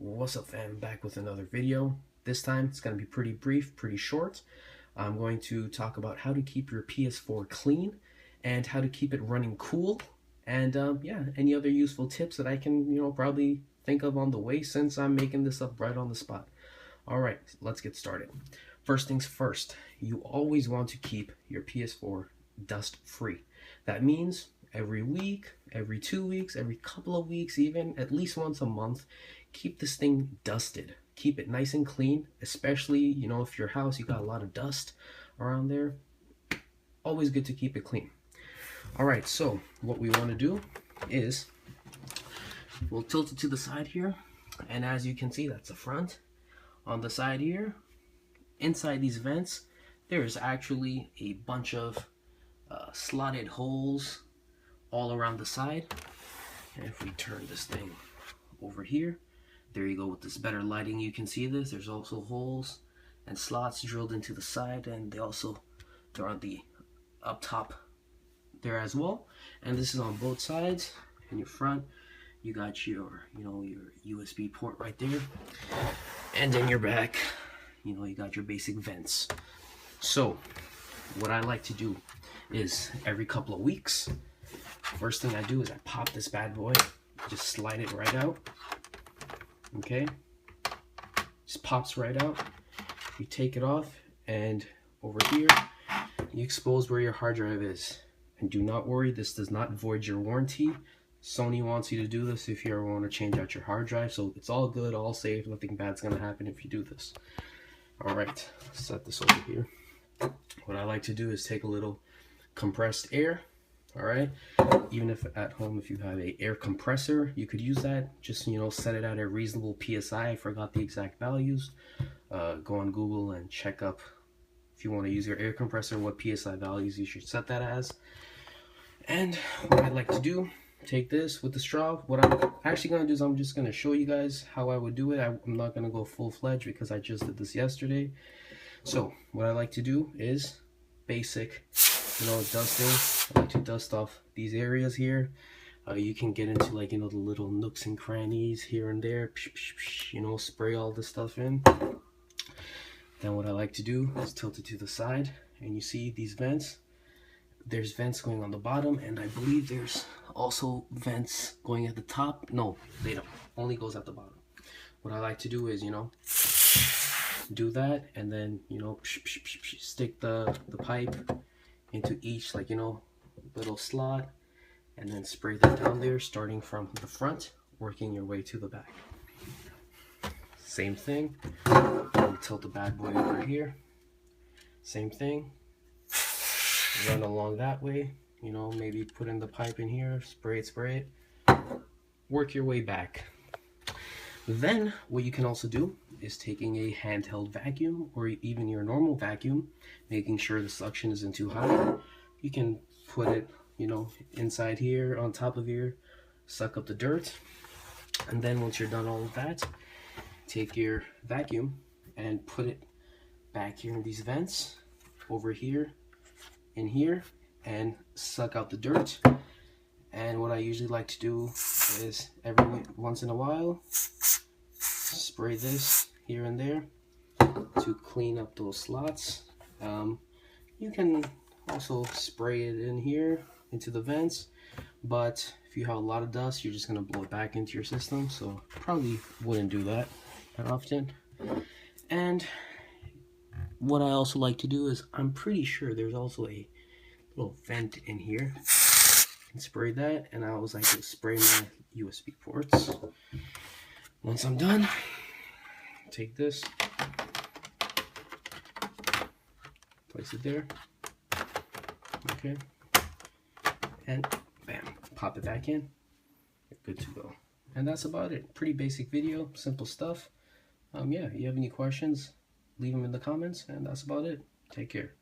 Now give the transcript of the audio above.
What's up, fam? Back with another video. This time it's going to be pretty brief, pretty short. I'm going to talk about how to keep your PS4 clean and how to keep it running cool, and yeah, any other useful tips that I can probably think of on the way, since I'm making this up right on the spot. All right, let's get started. First things first, you always want to keep your PS4 dust free. That means every week, every 2 weeks, every couple of weeks, even at least once a month, keep this thing dusted. Keep it nice and clean, especially if your house you got a lot of dust around there. Always good to keep it clean. All right, so what we want to do is we'll tilt it to the side here, and as you can see, that's the front. On the side here, inside these vents, there's actually a bunch of slotted holes all around the side. And if we turn this thing over here, there you go. With this better lighting, you can see this. There's also holes and slots drilled into the side, and they're on the up top there as well. And this is on both sides. In your front, you got your your USB port right there, and in your back, you got your basic vents. So what I like to do is every couple of weeks, first thing I do is I pop this bad boy, just slide it right out. Okay, just pops right out. You take it off, and over here you expose where your hard drive is. And do not worry, this does not void your warranty. Sony wants you to do this if you ever want to change out your hard drive, so it's all good, all safe, nothing bad's gonna happen if you do this. All right, set this over here. What I like to do is take a little compressed air. All right, even if at home, if you have a air compressor, you could use that. Just set it at a reasonable PSI. I forgot the exact values. Go on Google and check up, if you want to use your air compressor, what PSI values you should set that as. And what I like to do, take this with the straw. What I'm actually going to do is I'm just going to show you guys how I would do it. I'm not going to go full-fledged because I just did this yesterday. So what I like to do is basic dusting. I like to dust off these areas here. You can get into the little nooks and crannies here and there. Spray all this stuff in. Then what I like to do is tilt it to the side, and you see these vents. There's vents going on the bottom, and I believe there's also vents going at the top. No, they don't. Only goes at the bottom. What I like to do is do that, and then stick the pipe into each little slot, and then spray that down there, starting from the front, working your way to the back. Same thing. Tilt the bad boy over here. Same thing. Run along that way. Maybe put in the pipe in here, spray it. Work your way back. Then what you can also do is taking a handheld vacuum, or even your normal vacuum, making sure the suction isn't too high. You can put it inside here, on top of here, suck up the dirt. And then once you're done all of that, take your vacuum and put it back here in these vents, over here, in here, and suck out the dirt. And what I usually like to do is once in a while, spray this here and there to clean up those slots. You can also spray it in here into the vents, but if you have a lot of dust, you're just going to blow it back into your system, so probably wouldn't do that often. And what I also like to do is, I'm pretty sure there's also a little vent in here. And spray that, and I always like to spray my USB ports. Once I'm done, take this, place it there, okay, and bam, pop it back in. You're good to go. And that's about it. Pretty basic video, simple stuff. Yeah, if you have any questions, leave them in the comments, and that's about it. Take care.